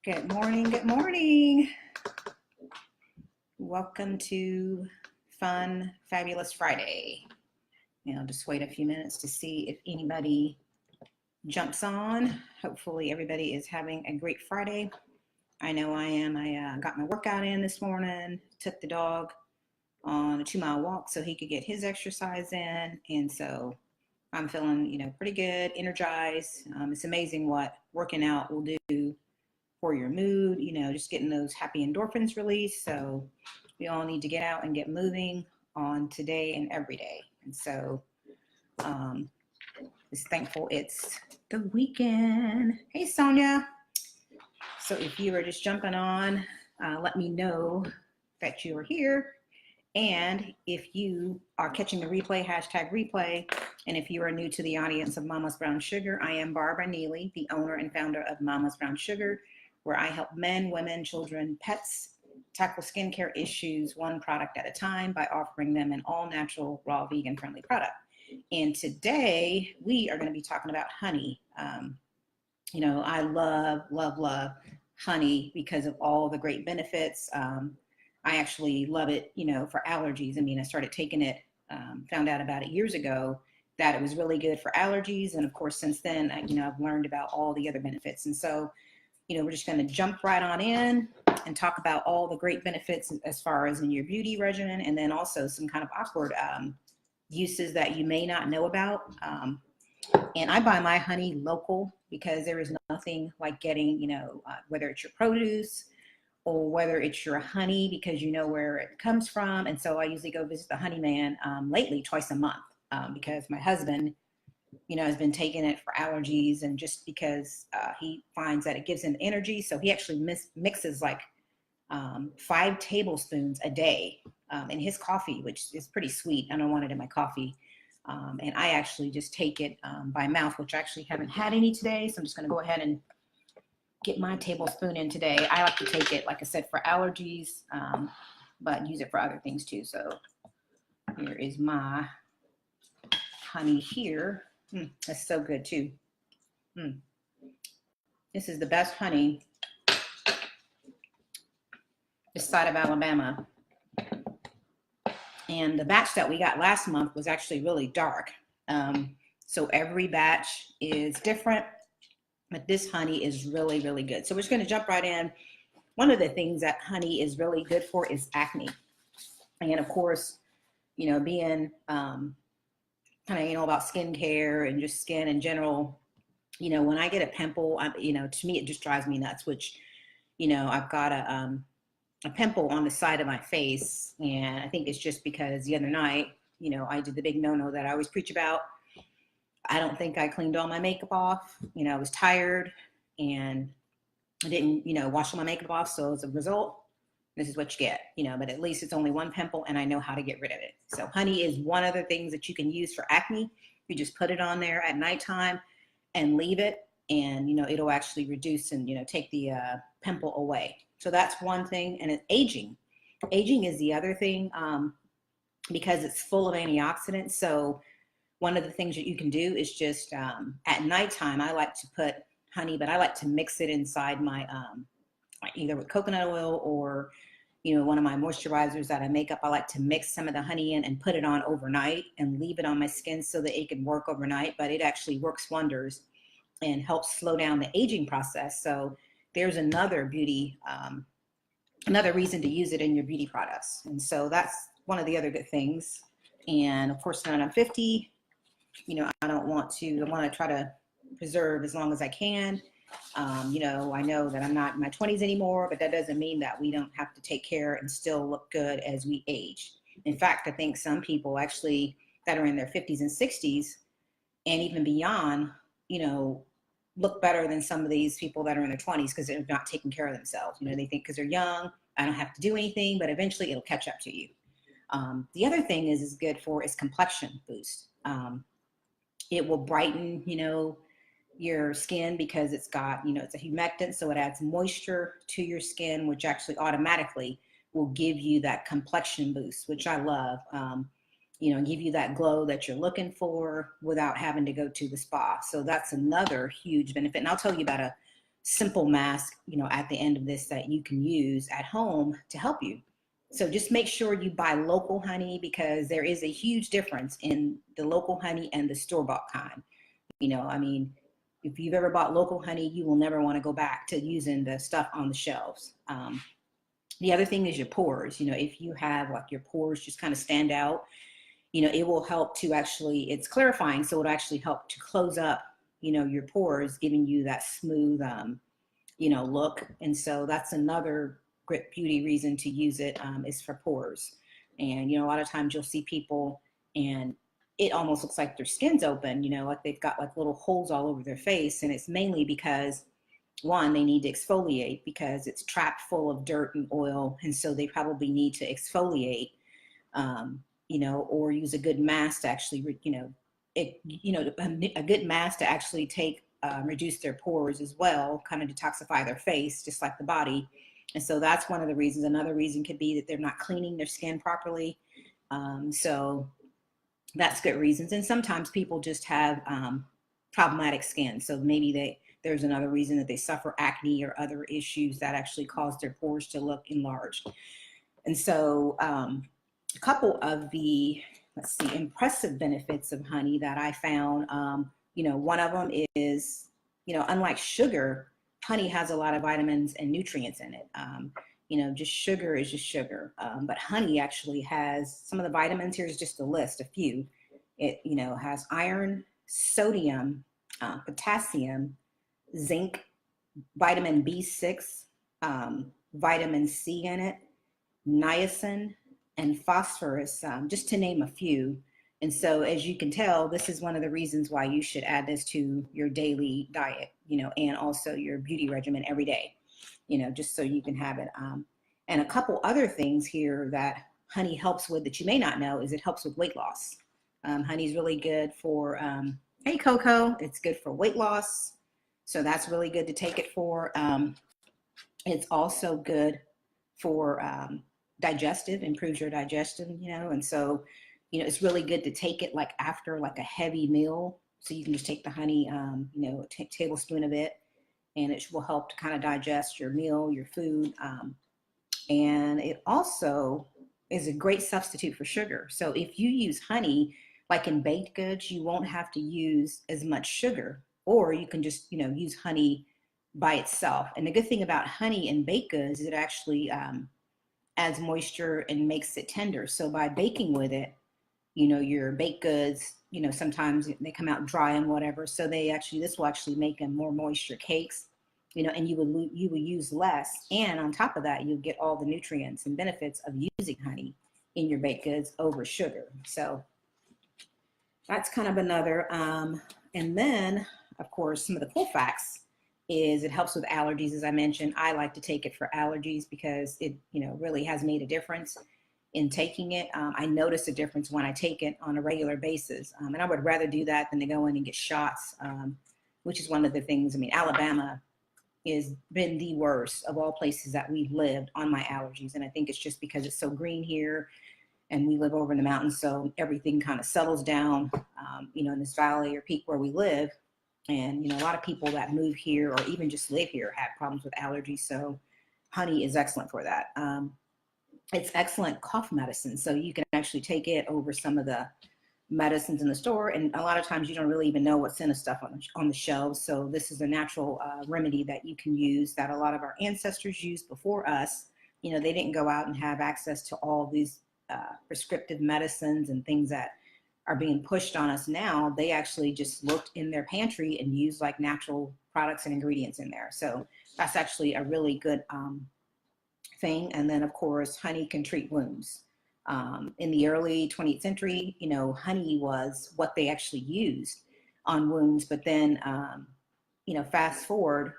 Good morning. Good morning. Welcome to Fun Fabulous Friday. Just wait a few minutes to see if anybody jumps on. Hopefully, everybody is having a great Friday. I know I am. I got my workout in this morning, took the dog on a 2 mile walk so he could get his exercise in. And so I'm feeling, pretty good, energized. It's amazing what working out will do for your mood, just getting those happy endorphins released. So we all need to get out and get moving on today and every day. And so just thankful it's the weekend. Hey, Sonia. So if you are just jumping on, let me know that you are here. And if you are catching the replay, hashtag replay. And if you are new to the audience of Mama's Brown Sugar, I am Barbara Neely, the owner and founder of Mama's Brown Sugar, where I help men, women, children, pets tackle skincare issues one product at a time by offering them an all-natural, raw, vegan-friendly product. And today we are going to be talking about honey. I love honey because of all the great benefits. I actually love it, for allergies. I started taking it, found out about it years ago that it was really good for allergies. And of course, since then, I've learned about all the other benefits. And so, we're just going to jump right on in and talk about all the great benefits as far as in your beauty regimen, and then also some kind of awkward uses that you may not know about. And I buy my honey local because there is nothing like getting, whether it's your produce or whether it's your honey, because you know where it comes from. And so I usually go visit the honey man lately twice a month because my husband, has been taking it for allergies and just because he finds that it gives him energy. So he actually mixes like 5 tablespoons a day in his coffee, which is pretty sweet. I don't want it in my coffee. And I actually just take it by mouth, which I actually haven't had any today. So I'm just going to go ahead and get my tablespoon in today. I like to take it, like I said, for allergies, but use it for other things too. So here is my honey here. That's so good too. This is the best honey this side of Alabama. And the batch that we got last month was actually really dark. So every batch is different, but this honey is really, really good. So we're just going to jump right in. One of the things that honey is really good for is acne. And of course, being kind of, about skincare and just skin in general, when I get a pimple, to me, it just drives me nuts, which, I've got a pimple on the side of my face. And I think it's just because the other night, I did the big no-no that I always preach about. I don't think I cleaned all my makeup off. I was tired and I didn't, wash all my makeup off. So as a result, this is what you get, but at least it's only one pimple and I know how to get rid of it. So honey is one of the things that you can use for acne. You just put it on there at nighttime and leave it, and, it'll actually reduce and, take the pimple away. So that's one thing. And it's aging. Aging is the other thing because it's full of antioxidants. So one of the things that you can do is just at nighttime, I like to put honey, but I like to mix it inside my either with coconut oil or, one of my moisturizers that I make up. I like to mix some of the honey in and put it on overnight and leave it on my skin so that it can work overnight, but it actually works wonders and helps slow down the aging process. So there's another beauty, another reason to use it in your beauty products. And so that's one of the other good things. And of course, now that I'm 50, I want to try to preserve as long as I can. I know that I'm not in my 20s anymore, but that doesn't mean that we don't have to take care and still look good as we age. In fact, I think some people actually that are in their 50s and 60s and even beyond, look better than some of these people that are in their 20s because they're not taking care of themselves. They think because they're young, I don't have to do anything, but eventually it'll catch up to you. The other thing is good for is complexion boost. It will brighten, your skin because it's got, it's a humectant, so it adds moisture to your skin, which actually automatically will give you that complexion boost, which I love. Give you that glow that you're looking for without having to go to the spa. So that's another huge benefit. And I'll tell you about simple mask, at the end of this that you can use at home to help you. So just make sure you buy local honey, because there is a huge difference in the local honey and the store-bought kind. I mean, if you've ever bought local honey, you will never want to go back to using the stuff on the shelves. The other thing is your pores. If you have like your pores just kind of stand out, it will help to actually, it's clarifying, so it'll actually help to close up, your pores, giving you that smooth, look. And so that's another great beauty reason to use it, is for pores. And, a lot of times you'll see people and it almost looks like their skin's open, like they've got like little holes all over their face. And it's mainly because, one, they need to exfoliate because it's trapped full of dirt and oil. And so they probably need to exfoliate, or use a good mask to actually, a good mask to actually take, reduce their pores as well, kind of detoxify their face, just like the body. And so that's one of the reasons. Another reason could be that they're not cleaning their skin properly. So that's good reasons. And sometimes people just have problematic skin. So maybe there's another reason that they suffer acne or other issues that actually cause their pores to look enlarged. And so a couple of the, impressive benefits of honey that I found, one of them is, unlike sugar, honey has a lot of vitamins and nutrients in it. Just sugar is just sugar. But honey actually has some of the vitamins. Here's just a list, a few. It, has iron, sodium, potassium, zinc, vitamin B6, vitamin C in it, niacin, and phosphorus, just to name a few. And so as you can tell, this is one of the reasons why you should add this to your daily diet, and also your beauty regimen every day, just so you can have it. And a couple other things here that honey helps with that you may not know is it helps with weight loss. Honey is really good for, hey Coco, it's good for weight loss. So that's really good to take it for. It's also good for digestive, improves your digestion, and so, it's really good to take it like after like a heavy meal. So you can just take the honey, a tablespoon of it, and it will help to kind of digest your meal, your food. And it also is a great substitute for sugar. So if you use honey, like in baked goods, you won't have to use as much sugar, or you can just, use honey by itself. And the good thing about honey in baked goods is it actually adds moisture and makes it tender. So by baking with it, your baked goods, sometimes they come out dry and whatever. So this will actually make them more moisture cakes, and you will use less. And on top of that, you'll get all the nutrients and benefits of using honey in your baked goods over sugar. So that's kind of another. And then, of course, some of the cool facts is it helps with allergies. As I mentioned, I like to take it for allergies because it, really has made a difference in taking it. I notice a difference when I take it on a regular basis. And I would rather do that than to go in and get shots, which is one of the things. I mean, Alabama has been the worst of all places that we've lived on my allergies. And I think it's just because it's so green here and we live over in the mountains. So everything kind of settles down, in this valley or peak where we live. And, a lot of people that move here or even just live here have problems with allergies. So honey is excellent for that. It's excellent cough medicine. So you can actually take it over some of the medicines in the store. And a lot of times you don't really even know what's in the stuff on the shelves. So this is a natural remedy that you can use that a lot of our ancestors used before us. They didn't go out and have access to all these prescriptive medicines and things that are being pushed on us now. They actually just looked in their pantry and used like natural products and ingredients in there. So that's actually a really good thing. And then of course, honey can treat wounds. In the early 20th century, honey was what they actually used on wounds. But then, fast forward,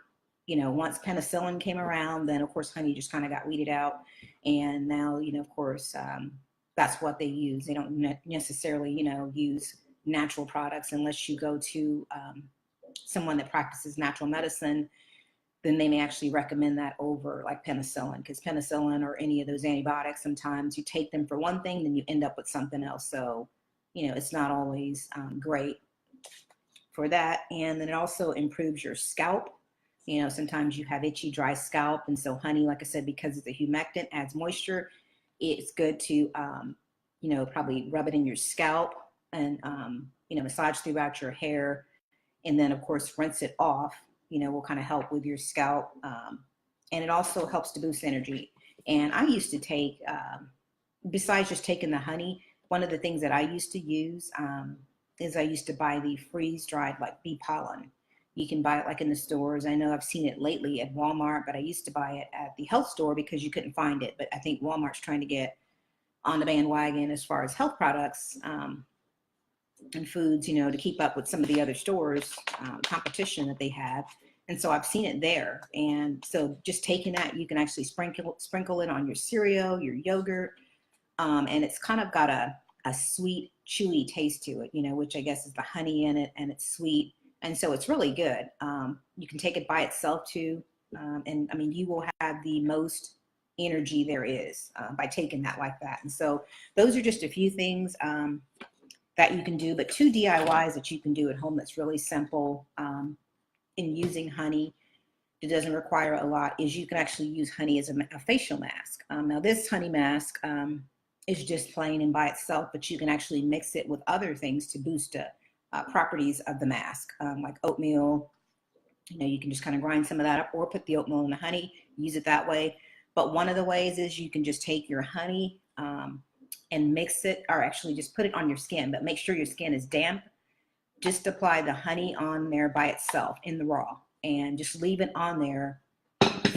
once penicillin came around, then of course, honey just kind of got weeded out. And now, of course, that's what they use. They don't necessarily, use natural products unless you go to someone that practices natural medicine. Then they may actually recommend that over like penicillin, because penicillin or any of those antibiotics, sometimes you take them for one thing, then you end up with something else. So, it's not always great for that. And then it also improves your scalp. You know, sometimes you have itchy, dry scalp. And so honey, like I said, because it's a humectant, adds moisture. It's good to, you know, probably rub it in your scalp and, you know, massage throughout your hair. And then, of course, rinse it off, you know, will kind of help with your scalp. And it also helps to boost energy. And I used to take, besides just taking the honey, one of the things that I used to use is I used to buy the freeze dried like bee pollen. You can buy it like in the stores. I know I've seen it lately at Walmart, but I used to buy it at the health store because you couldn't find it. But I think Walmart's trying to get on the bandwagon as far as health products and foods, you know, to keep up with some of the other stores competition that they have. And so I've seen it there. And so just taking that, you can actually sprinkle it on your cereal, your yogurt, and it's kind of got a sweet, chewy taste to it, you know, which I guess is the honey in it, and it's sweet. And so it's really good. You can take it by itself too. And I mean, you will have the most energy there is by taking that like that. And so those are just a few things that you can do, but 2 DIYs that you can do at home that's really simple in using honey. It doesn't require a lot, is you can actually use honey as a facial mask. Now this honey mask is just plain and by itself, but you can actually mix it with other things to boost the properties of the mask, like oatmeal. You know, you can just kind of grind some of that up or put the oatmeal in the honey, use it that way. But one of the ways is you can just take your honey and mix it, or actually just put it on your skin, but make sure your skin is damp. Just apply the honey on there by itself in the raw and just leave it on there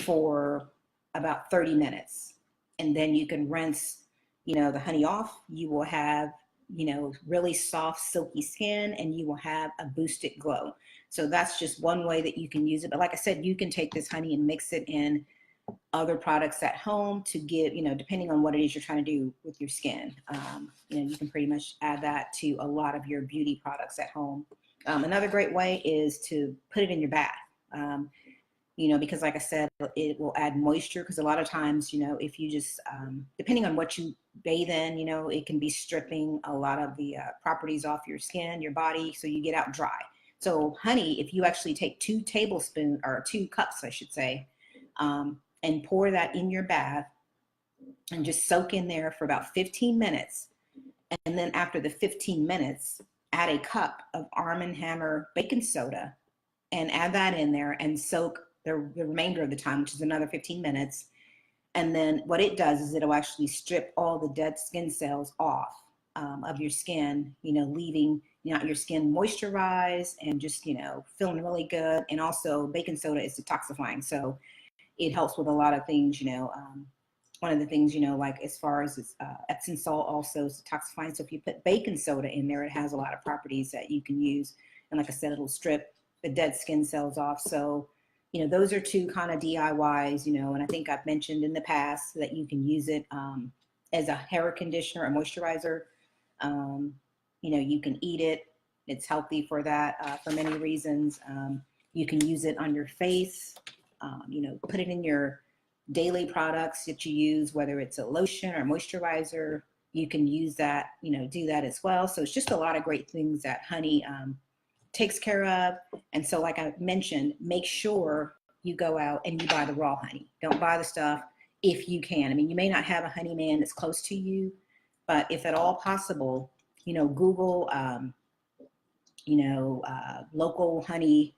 for about 30 minutes. And then you can rinse, you know, the honey off. You will have, you know, really soft, silky skin, and you will have a boosted glow. So that's just one way that you can use it. But like I said, you can take this honey and mix it in other products at home to give, you know, depending on what it is you're trying to do with your skin. You know, you can pretty much add that to a lot of your beauty products at home. Another great way is to put it in your bath. You know, because like I said, it will add moisture, because a lot of times, you know, if you just, depending on what you bathe in, you know, it can be stripping a lot of the properties off your skin, your body, so you get out dry. So honey, if you actually take 2 tablespoons, or 2 cups, I should say, and pour that in your bath and just soak in there for about 15 minutes. And then after the 15 minutes, add a cup of Arm & Hammer baking soda and add that in there and soak the remainder of the time, which is another 15 minutes. And then what it does is it'll actually strip all the dead skin cells off of your skin, you know, leaving, you know, your skin moisturized and just, you know, feeling really good. And also baking soda is detoxifying. So it helps with a lot of things, you know. One of the things, you know, like as far as Epsom salt also is detoxifying. So if you put baking soda in there, it has a lot of properties that you can use. And like I said, it'll strip the dead skin cells off. So, you know, those are 2 kind of DIYs, you know, and I think I've mentioned in the past that you can use it as a hair conditioner or moisturizer. You know, you can eat it. It's healthy for that for many reasons. You can use it on your face. You know, put it in your daily products that you use, whether it's a lotion or moisturizer. You can use that, you know, do that as well. So it's just a lot of great things that honey takes care of. And so, like I mentioned, make sure you go out and you buy the raw honey. Don't buy the stuff if you can. I mean, you may not have a honey man that's close to you, but if at all possible, you know, Google, local honey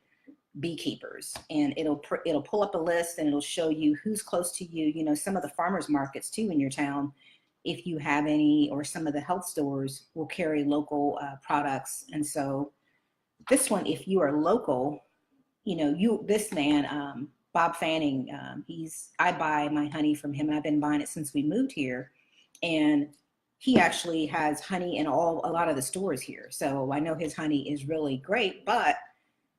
beekeepers, and it'll pull up a list and it'll show you who's close to you. You know, some of the farmers markets too in your town, if you have any, or some of the health stores will carry local products. And so this one, if you are local, you know, this man, Bob Fanning, I buy my honey from him, and I've been buying it since we moved here. And he actually has honey in a lot of the stores here. So I know his honey is really great, but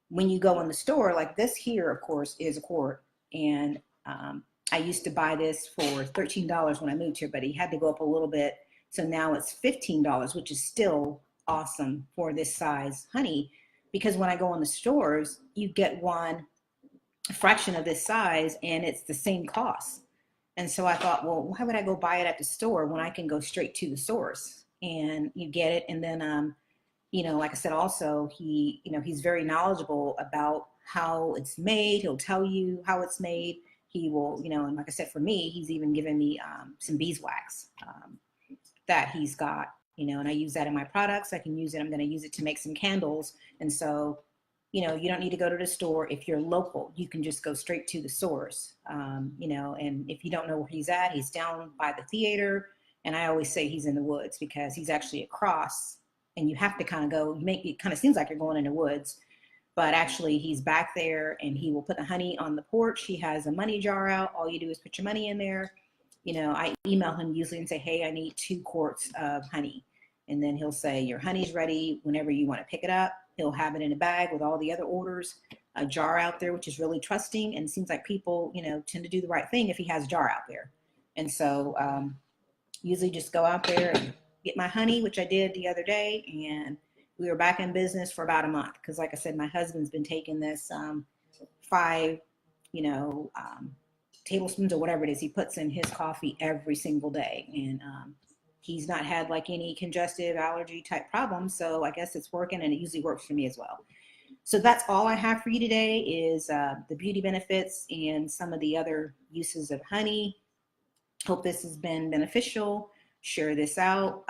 when you go in the store, like this here, of course, is a quart. And I used to buy this for $13 when I moved here, but he had to go up a little bit. So now it's $15, which is still awesome for this size honey. Because when I go in the stores, you get one fraction of this size and it's the same cost. And so I thought, well, why would I go buy it at the store when I can go straight to the source? And you get it. And then, you know, like I said, also, he's very knowledgeable about how it's made. He'll tell you how it's made. He will, and like I said, for me, he's even given me some beeswax that he's got, and I use that in my products. I can use it. I'm going to use it to make some candles. And so, you don't need to go to the store. If you're local, you can just go straight to the source, and if you don't know where he's at, he's down by the theater. And I always say he's in the woods because he's actually across, and you have to kind of go, it kind of seems like you're going in the woods, but actually he's back there, and he will put the honey on the porch. He has a money jar out. All you do is put your money in there. I email him usually and say, hey, I need 2 quarts of honey. And then he'll say, your honey's ready whenever you want to pick it up. He'll have it in a bag with all the other orders, a jar out there, which is really trusting. And it seems like people, tend to do the right thing if he has a jar out there. And so usually just go out there and get my honey, which I did the other day. And we were back in business for about a month. Because like I said, my husband's been taking this 5, tablespoons or whatever it is he puts in his coffee every single day. And he's not had like any congestive allergy type problems. So I guess it's working, and it usually works for me as well. So that's all I have for you today is the beauty benefits and some of the other uses of honey. Hope this has been beneficial. Share this out.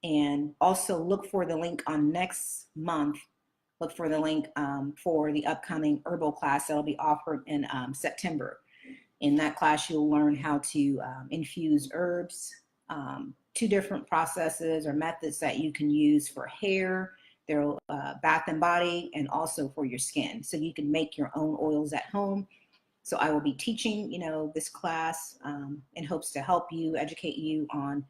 And also look for the link on next month. Look for the link for the upcoming herbal class that'll be offered in September. In that class, you'll learn how to infuse herbs, 2 different processes or methods that you can use for hair, their bath and body, and also for your skin. So you can make your own oils at home. So I will be teaching, this class in hopes to help you, educate you on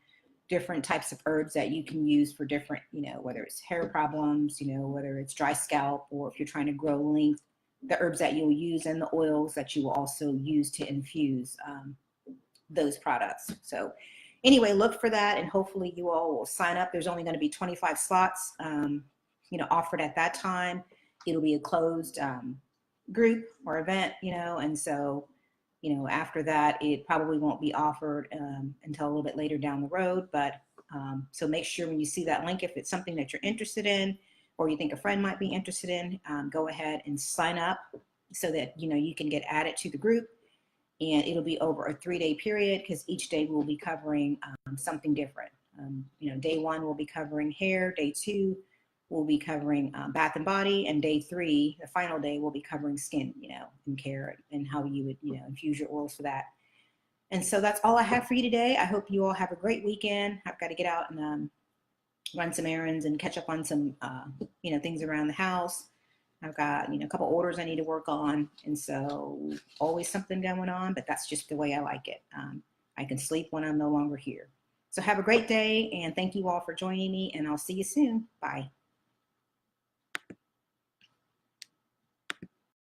different types of herbs that you can use for different, whether it's hair problems, whether it's dry scalp, or if you're trying to grow length, the herbs that you'll use and the oils that you will also use to infuse those products. So anyway, look for that, and hopefully you all will sign up. There's only going to be 25 slots, offered at that time. It'll be a closed group or event, and so, after that, it probably won't be offered until a little bit later down the road. But so make sure when you see that link, if it's something that you're interested in, or you think a friend might be interested in, go ahead and sign up so that, you can get added to the group. And it'll be over a 3-day period, because each day we'll be covering something different. Day 1 we'll be covering hair. Day 2 we'll be covering bath and body. And day 3, the final day, we'll be covering skin, and care, and how you would, infuse your oils for that. And so that's all I have for you today. I hope you all have a great weekend. I've got to get out and run some errands and catch up on some, things around the house. I've got, a couple orders I need to work on. And so always something going on, but that's just the way I like it. I can sleep when I'm no longer here. So have a great day, and thank you all for joining me, and I'll see you soon. Bye.